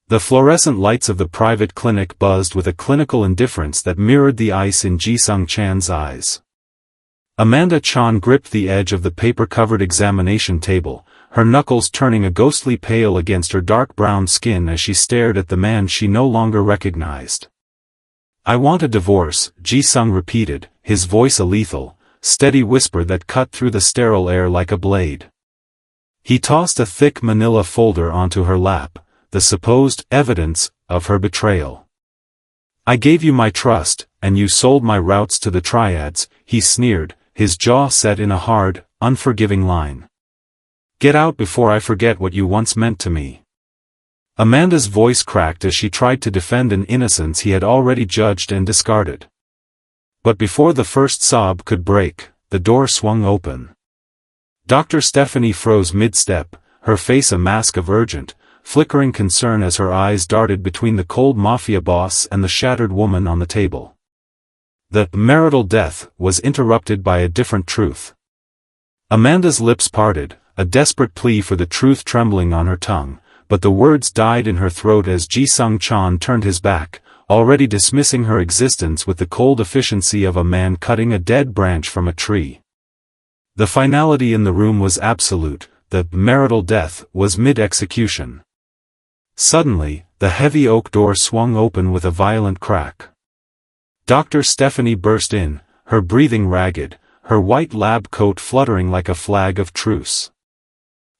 The fluorescent lights of the private clinic buzzed with a clinical indifference that mirrored the ice in Ji-sung Chan's eyes. Amanda Chan gripped the edge of the paper-covered examination table, her knuckles turning a ghostly pale against her dark brown skin as she stared at the man she no longer recognized. "I want a divorce," Ji-sung repeated, his voice a lethal, steady whisper that cut through the sterile air like a blade. He tossed a thick manila folder onto her lap, the supposed evidence of her betrayal. "I gave you my trust, and you sold my routes to the Triads," he sneered, his jaw set in a hard, unforgiving line. "Get out before I forget what you once meant to me." Amanda's voice cracked as she tried to defend an innocence he had already judged and discarded. But before the first sob could break, the door swung open. Dr. Stephanie froze mid-step, her face a mask of urgent, flickering concern as her eyes darted between the cold Mafia boss and the shattered woman on the table. The marital death was interrupted by a different truth. Amanda's lips parted, a desperate plea for the truth trembling on her tongue, but the words died in her throat as Ji-sung Chan turned his back, already dismissing her existence with the cold efficiency of a man cutting a dead branch from a tree. The finality in the room was absolute, the marital death was mid-execution. Suddenly, the heavy oak door swung open with a violent crack. Dr. Stephanie burst in, her breathing ragged, her white lab coat fluttering like a flag of truce.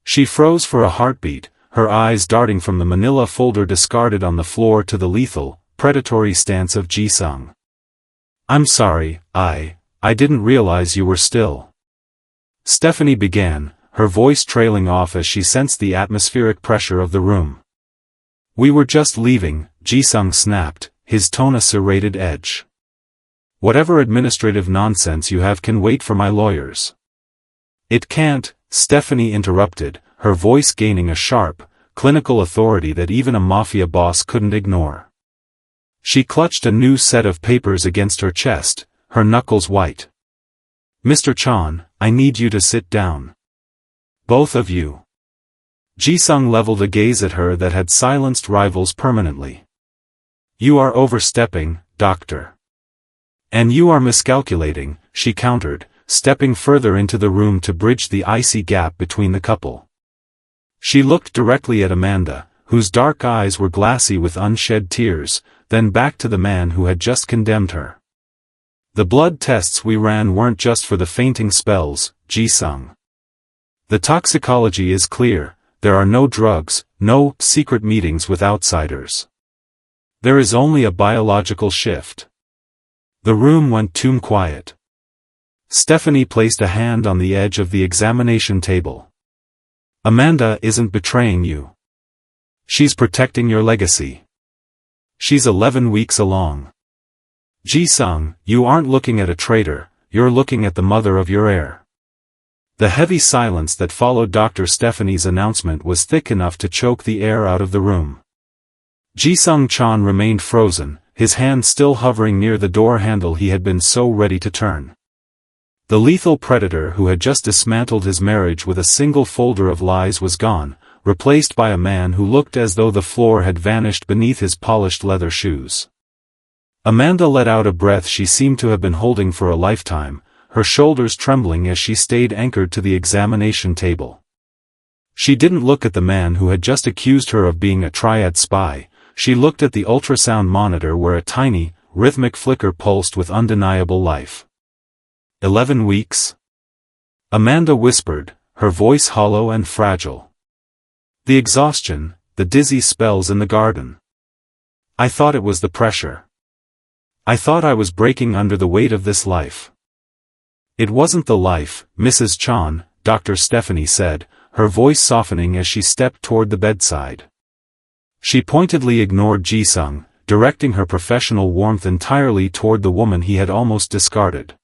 She froze for a heartbeat, her eyes darting from the manila folder discarded on the floor to the lethal, predatory stance of Ji-sung. "I'm sorry, I didn't realize you were still." Stephanie began, her voice trailing off as she sensed the atmospheric pressure of the room. "We were just leaving," Ji-sung snapped, his tone a serrated edge. "Whatever administrative nonsense you have can wait for my lawyers." "It can't," Stephanie interrupted, her voice gaining a sharp, clinical authority that even a Mafia boss couldn't ignore. She clutched a new set of papers against her chest, her knuckles white. "Mr. Chan, I need you to sit down. Both of you." Ji-sung leveled a gaze at her that had silenced rivals permanently. "You are overstepping, Doctor. And you are miscalculating," she countered, stepping further into the room to bridge the icy gap between the couple. She looked directly at Amanda, whose dark eyes were glassy with unshed tears, then back to the man who had just condemned her. "The blood tests we ran weren't just for the fainting spells, Ji-sung. The toxicology is clear. There are no drugs, no secret meetings with outsiders. There is only a biological shift." The room went tomb quiet. Stephanie placed a hand on the edge of the examination table. "Amanda isn't betraying you. She's protecting your legacy. She's 11 weeks along. Ji-sung, you aren't looking at a traitor, you're looking at the mother of your heir." The heavy silence that followed Dr. Stephanie's announcement was thick enough to choke the air out of the room. Ji-sung Chan remained frozen, his hand still hovering near the door handle he had been so ready to turn. The lethal predator who had just dismantled his marriage with a single folder of lies was gone, replaced by a man who looked as though the floor had vanished beneath his polished leather shoes. Amanda let out a breath she seemed to have been holding for a lifetime, her shoulders trembling as she stayed anchored to the examination table. She didn't look at the man who had just accused her of being a Triad spy, she looked at the ultrasound monitor where a tiny, rhythmic flicker pulsed with undeniable life. 11 weeks? Amanda whispered, her voice hollow and fragile. The exhaustion, the dizzy spells in the garden. I thought it was the pressure. I thought I was breaking under the weight of this life. It wasn't the life, Mrs. Chan, Dr. Stephanie said, her voice softening as she stepped toward the bedside. She pointedly ignored Ji-sung, directing her professional warmth entirely toward the woman he had almost discarded.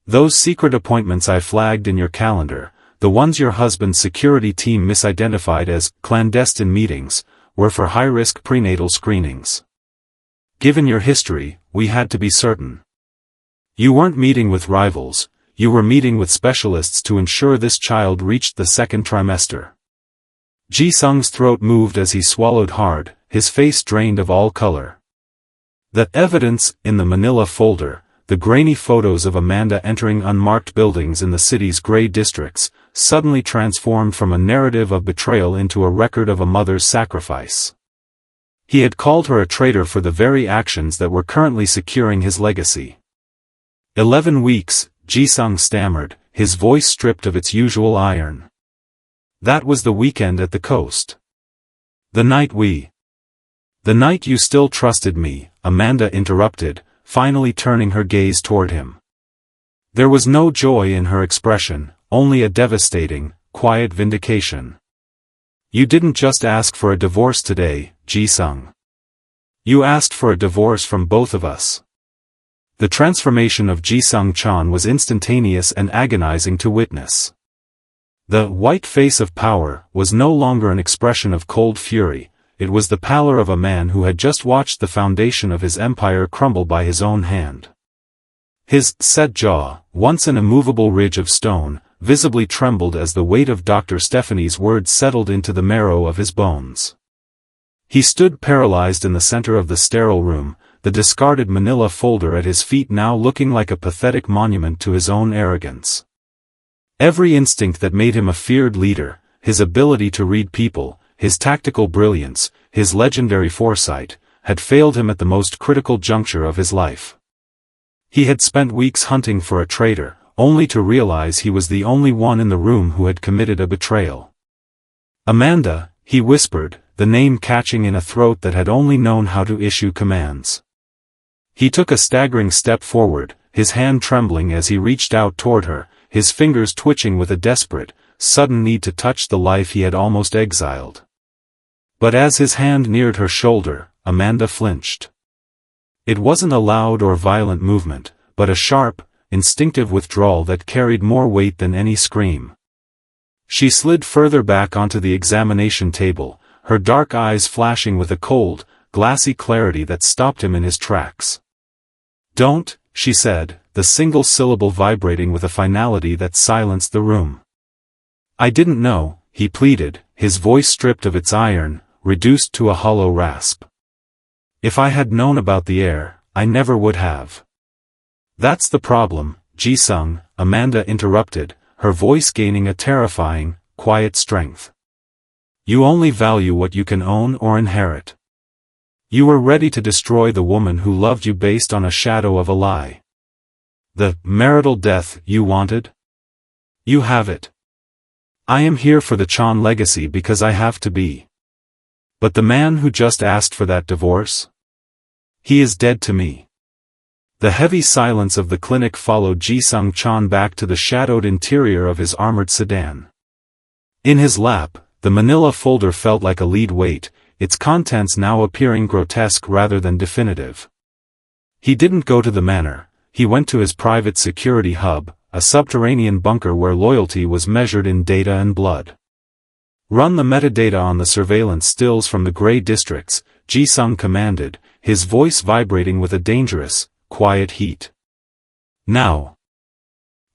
Those secret appointments I flagged in your calendar, the ones your husband's security team misidentified as clandestine meetings, were for high-risk prenatal screenings. Given your history, we had to be certain. You weren't meeting with rivals, you were meeting with specialists to ensure this child reached the second trimester. Ji-sung's throat moved as he swallowed hard, his face drained of all color. The evidence in the manila folder, the grainy photos of Amanda entering unmarked buildings in the city's gray districts, suddenly transformed from a narrative of betrayal into a record of a mother's sacrifice. He had called her a traitor for the very actions that were currently securing his legacy. 11 weeks, Ji-sung stammered, his voice stripped of its usual iron. That was the weekend at the coast. The night you still trusted me, Amanda interrupted, finally turning her gaze toward him. There was no joy in her expression, only a devastating, quiet vindication. You didn't just ask for a divorce today, Ji-sung. You asked for a divorce from both of us. The transformation of Ji-sung Chan was instantaneous and agonizing to witness. The white face of power was no longer an expression of cold fury, it was the pallor of a man who had just watched the foundation of his empire crumble by his own hand. His set jaw, once an immovable ridge of stone, visibly trembled as the weight of Dr. Stephanie's words settled into the marrow of his bones. He stood paralyzed in the center of the sterile room, the discarded manila folder at his feet now looking like a pathetic monument to his own arrogance. Every instinct that made him a feared leader, his ability to read people, his tactical brilliance, his legendary foresight, had failed him at the most critical juncture of his life. He had spent weeks hunting for a traitor, only to realize he was the only one in the room who had committed a betrayal. Amanda, he whispered, the name catching in a throat that had only known how to issue commands. He took a staggering step forward, his hand trembling as he reached out toward her, his fingers twitching with a desperate, sudden need to touch the life he had almost exiled. But as his hand neared her shoulder, Amanda flinched. It wasn't a loud or violent movement, but a sharp, instinctive withdrawal that carried more weight than any scream. She slid further back onto the examination table, her dark eyes flashing with a cold, glassy clarity that stopped him in his tracks. Don't, she said, the single syllable vibrating with a finality that silenced the room. I didn't know, he pleaded, his voice stripped of its iron, reduced to a hollow rasp. If I had known about the heir, I never would have. That's the problem, Ji-sung, Amanda interrupted, her voice gaining a terrifying, quiet strength. You only value what you can own or inherit. You were ready to destroy the woman who loved you based on a shadow of a lie. The marital death you wanted? You have it. I am here for the Chan legacy because I have to be. But the man who just asked for that divorce? He is dead to me. The heavy silence of the clinic followed Ji-sung Chan back to the shadowed interior of his armored sedan. In his lap, the manila folder felt like a lead weight, its contents now appearing grotesque rather than definitive. He didn't go to the manor, he went to his private security hub, a subterranean bunker where loyalty was measured in data and blood. Run the metadata on the surveillance stills from the gray districts, Ji-sung commanded, his voice vibrating with a dangerous, quiet heat. Now.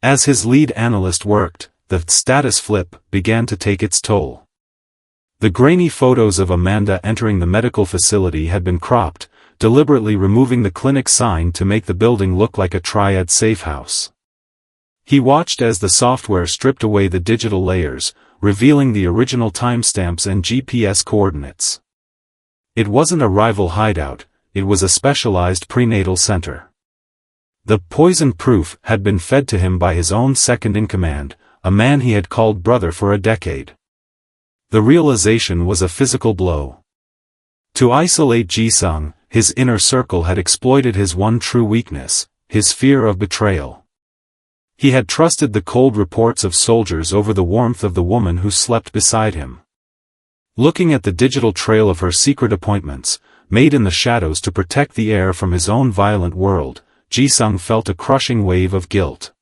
As his lead analyst worked, the status flip began to take its toll. The grainy photos of Amanda entering the medical facility had been cropped, deliberately removing the clinic sign to make the building look like a Triad safe house. He watched as the software stripped away the digital layers, revealing the original timestamps and GPS coordinates. It wasn't a rival hideout, it was a specialized prenatal center. The poison proof had been fed to him by his own second-in-command, a man he had called brother for a decade. The realization was a physical blow. To isolate Ji-sung, his inner circle had exploited his one true weakness, his fear of betrayal. He had trusted the cold reports of soldiers over the warmth of the woman who slept beside him. Looking at the digital trail of her secret appointments, made in the shadows to protect the heir from his own violent world, Ji-sung felt a crushing wave of guilt.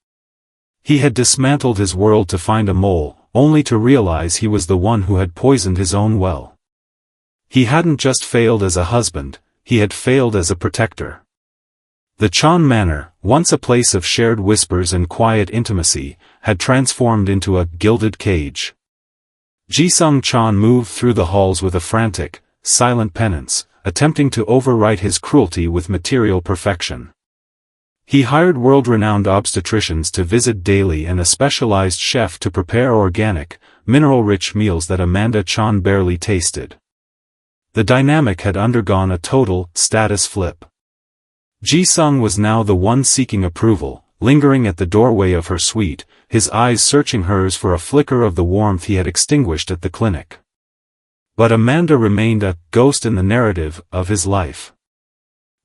He had dismantled his world to find a mole, only to realize he was the one who had poisoned his own well. He hadn't just failed as a husband, he had failed as a protector. The Chan Manor, once a place of shared whispers and quiet intimacy, had transformed into a gilded cage. Ji-sung Chan moved through the halls with a frantic, silent penance, attempting to overwrite his cruelty with material perfection. He hired world-renowned obstetricians to visit daily and a specialized chef to prepare organic, mineral-rich meals that Amanda Chan barely tasted. The dynamic had undergone a total, status flip. Ji-sung was now the one seeking approval, lingering at the doorway of her suite, his eyes searching hers for a flicker of the warmth he had extinguished at the clinic. But Amanda remained a ghost in the narrative of his life.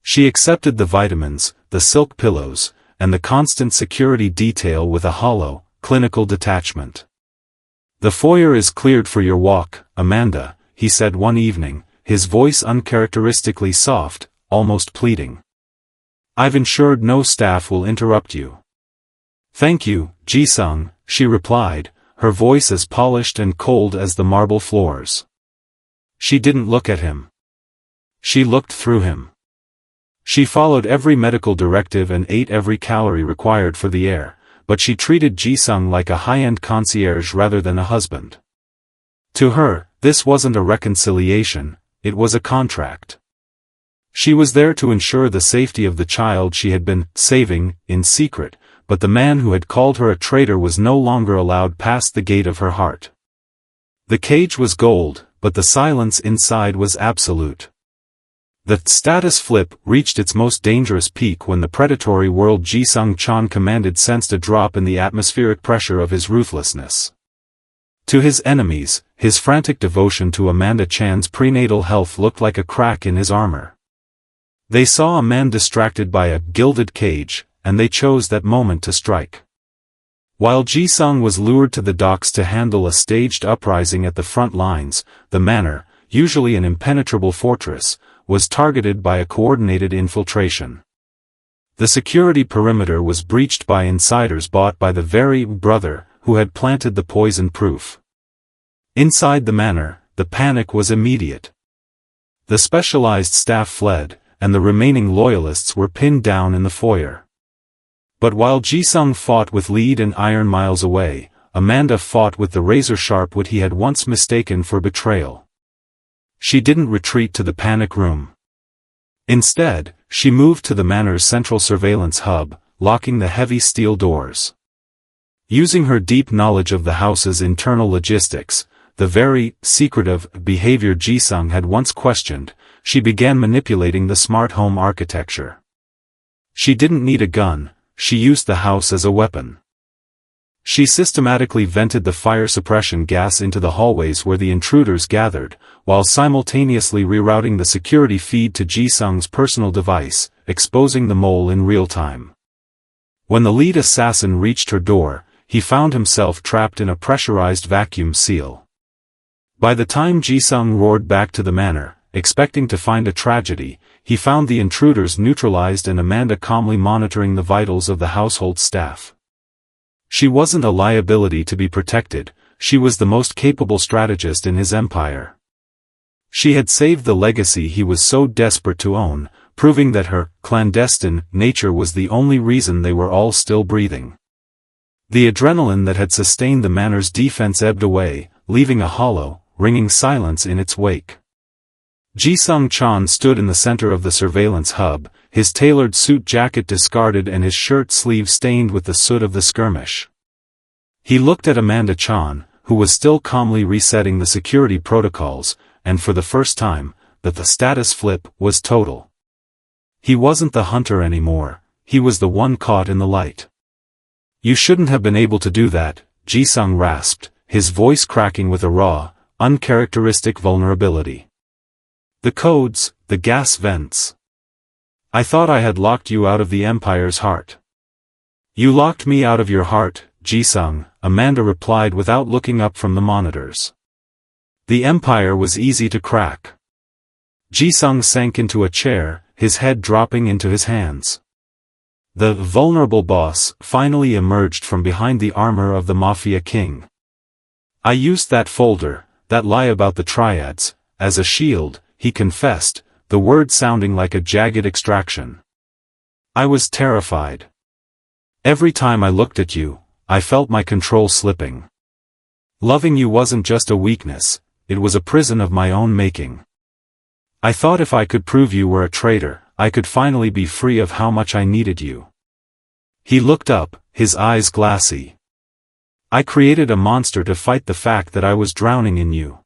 She accepted the vitamins, the silk pillows, and the constant security detail with a hollow, clinical detachment. "The foyer is cleared for your walk, Amanda," he said one evening, his voice uncharacteristically soft, almost pleading. "I've ensured no staff will interrupt you." "Thank you, Ji-sung," she replied, her voice as polished and cold as the marble floors. She didn't look at him. She looked through him. She followed every medical directive and ate every calorie required for the Heir, but she treated Ji-sung like a high-end concierge rather than a husband. To her, this wasn't a reconciliation, it was a contract. She was there to ensure the safety of the child she had been saving in secret, but the man who had called her a traitor was no longer allowed past the gate of her heart. The cage was gold, but the silence inside was absolute. The status flip reached its most dangerous peak when the predatory world Ji-sung Chan commanded sensed a drop in the atmospheric pressure of his ruthlessness. To his enemies, his frantic devotion to Amanda Chan's prenatal health looked like a crack in his armor. They saw a man distracted by a gilded cage, and they chose that moment to strike. While Ji-sung was lured to the docks to handle a staged uprising at the front lines, the manor, usually an impenetrable fortress, was targeted by a coordinated infiltration. The security perimeter was breached by insiders bought by the very brother who had planted the poison proof. Inside the manor, the panic was immediate. The specialized staff fled, and the remaining loyalists were pinned down in the foyer. But while Ji-sung fought with lead and iron miles away, Amanda fought with the razor-sharp wit he had once mistaken for betrayal. She didn't retreat to the panic room. Instead, she moved to the manor's central surveillance hub, locking the heavy steel doors. Using her deep knowledge of the house's internal logistics, the very secretive behavior Ji-sung had once questioned, she began manipulating the smart home architecture. She didn't need a gun, she used the house as a weapon. She systematically vented the fire suppression gas into the hallways where the intruders gathered, while simultaneously rerouting the security feed to Ji-sung's personal device, exposing the mole in real time. When the lead assassin reached her door, he found himself trapped in a pressurized vacuum seal. By the time Ji-sung roared back to the manor, expecting to find a tragedy, he found the intruders neutralized and Amanda calmly monitoring the vitals of the household staff. She wasn't a liability to be protected, she was the most capable strategist in his empire. She had saved the legacy he was so desperate to own, proving that her clandestine nature was the only reason they were all still breathing. The adrenaline that had sustained the manor's defense ebbed away, leaving a hollow, ringing silence in its wake. Ji-sung Chan stood in the center of the surveillance hub, his tailored suit jacket discarded and his shirt sleeve stained with the soot of the skirmish. He looked at Amanda Chan, who was still calmly resetting the security protocols, and for the first time, the status flip was total. He wasn't the hunter anymore, he was the one caught in the light. "You shouldn't have been able to do that," Ji-sung rasped, his voice cracking with a raw, uncharacteristic vulnerability. "The codes, the gas vents. I thought I had locked you out of the Empire's heart." "You locked me out of your heart, Ji-sung," Amanda replied without looking up from the monitors. "The Empire was easy to crack." Ji-sung sank into a chair, his head dropping into his hands. The vulnerable boss finally emerged from behind the armor of the Mafia king. "I used that folder, that lie about the Triads, as a shield," he confessed, the word sounding like a jagged extraction. "I was terrified. Every time I looked at you, I felt my control slipping. Loving you wasn't just a weakness, it was a prison of my own making." I thought if I could prove you were a traitor, I could finally be free of how much I needed you. He looked up, his eyes glassy. I created a monster to fight the fact that I was drowning in you.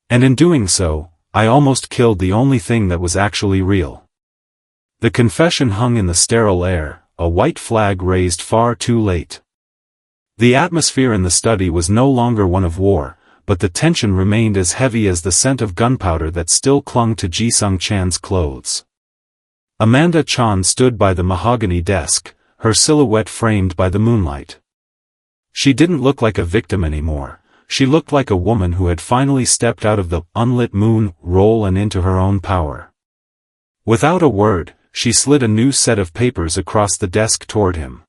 And in doing so, I almost killed the only thing that was actually real. The confession hung in the sterile air, a white flag raised far too late. The atmosphere in the study was no longer one of war, but the tension remained as heavy as the scent of gunpowder that still clung to Ji-sung Chan's clothes. Amanda Chan stood by the mahogany desk, her silhouette framed by the moonlight. She didn't look like a victim anymore, she looked like a woman who had finally stepped out of the unlit moon role and into her own power. Without a word, she slid a new set of papers across the desk toward him.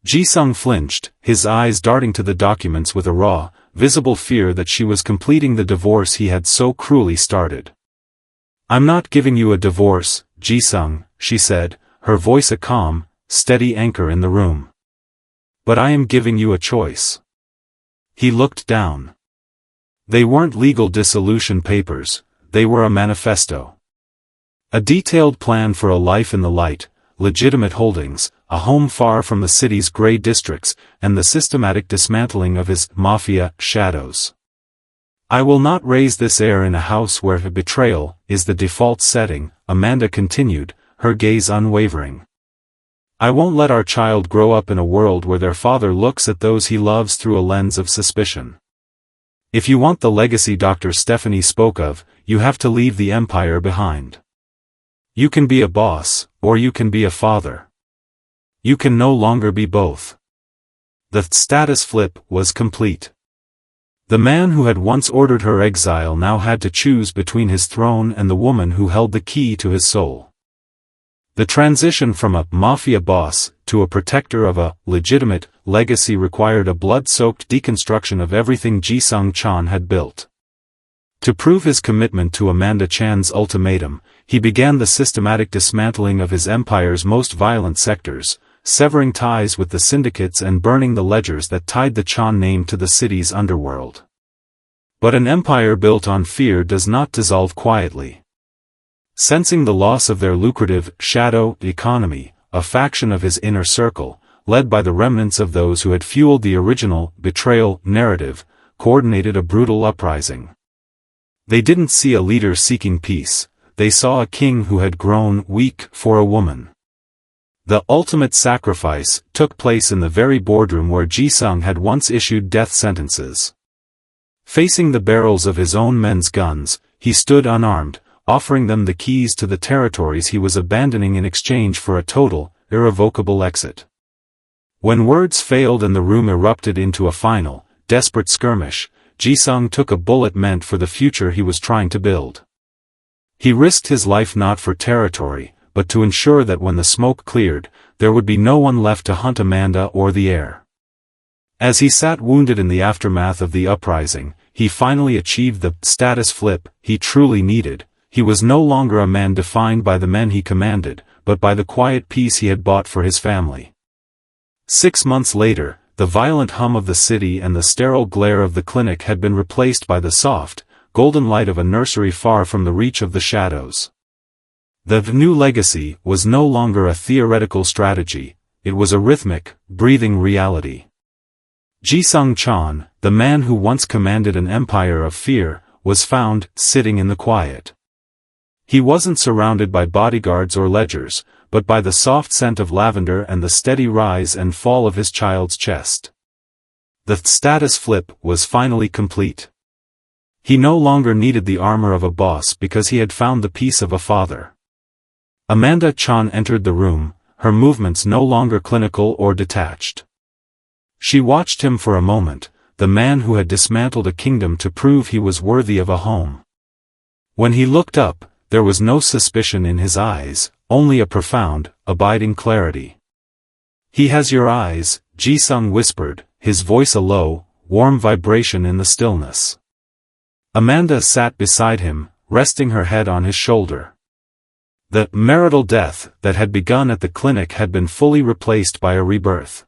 Ji-sung flinched, his eyes darting to the documents with a raw, visible fear that she was completing the divorce he had so cruelly started. I'm not giving you a divorce, Ji-sung, she said, her voice a calm, steady anchor in the room. But I am giving you a choice. He looked down. They weren't legal dissolution papers, they were a manifesto. A detailed plan for a life in the light, legitimate holdings, a home far from the city's gray districts, and the systematic dismantling of his Mafia shadows. I will not raise this heir in a house where betrayal is the default setting, Amanda continued, her gaze unwavering. I won't let our child grow up in a world where their father looks at those he loves through a lens of suspicion. If you want the legacy Dr. Stephanie spoke of, you have to leave the empire behind. You can be a boss, or you can be a father. You can no longer be both. The status flip was complete. The man who had once ordered her exile now had to choose between his throne and the woman who held the key to his soul. The transition from a mafia boss to a protector of a legitimate legacy required a blood-soaked deconstruction of everything Ji-sung Chan had built. To prove his commitment to Amanda Chan's ultimatum, he began the systematic dismantling of his empire's most violent sectors, severing ties with the syndicates and burning the ledgers that tied the Chan name to the city's underworld. But an empire built on fear does not dissolve quietly. Sensing the loss of their lucrative shadow economy, a faction of his inner circle, led by the remnants of those who had fueled the original betrayal narrative, coordinated a brutal uprising. They didn't see a leader seeking peace, they saw a king who had grown weak for a woman. The ultimate sacrifice took place in the very boardroom where Ji-sung had once issued death sentences. Facing the barrels of his own men's guns, he stood unarmed, offering them the keys to the territories he was abandoning in exchange for a total, irrevocable exit. When words failed and the room erupted into a final, desperate skirmish, Ji-sung took a bullet meant for the future he was trying to build. He risked his life not for territory, but to ensure that when the smoke cleared, there would be no one left to hunt Amanda or the heir. As he sat wounded in the aftermath of the uprising, he finally achieved the status flip he truly needed. He was no longer a man defined by the men he commanded, but by the quiet peace he had bought for his family. 6 months later, the violent hum of the city and the sterile glare of the clinic had been replaced by the soft, golden light of a nursery far from the reach of the shadows. The new legacy was no longer a theoretical strategy, it was a rhythmic, breathing reality. Ji-sung Chan, the man who once commanded an empire of fear, was found sitting in the quiet. He wasn't surrounded by bodyguards or ledgers, but by the soft scent of lavender and the steady rise and fall of his child's chest. The status flip was finally complete. He no longer needed the armor of a boss because he had found the peace of a father. Amanda Chan entered the room, her movements no longer clinical or detached. She watched him for a moment, the man who had dismantled a kingdom to prove he was worthy of a home. When he looked up, there was no suspicion in his eyes, only a profound, abiding clarity. "He has your eyes," Ji-sung whispered, his voice a low, warm vibration in the stillness. Amanda sat beside him, resting her head on his shoulder. The marital death that had begun at the clinic had been fully replaced by a rebirth.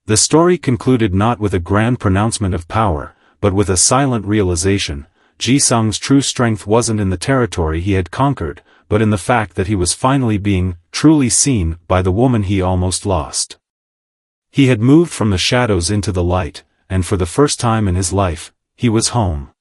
The story concluded not with a grand pronouncement of power, but with a silent realization: Ji-sung's true strength wasn't in the territory he had conquered, but in the fact that he was finally being truly seen by the woman he almost lost. He had moved from the shadows into the light, and for the first time in his life, he was home.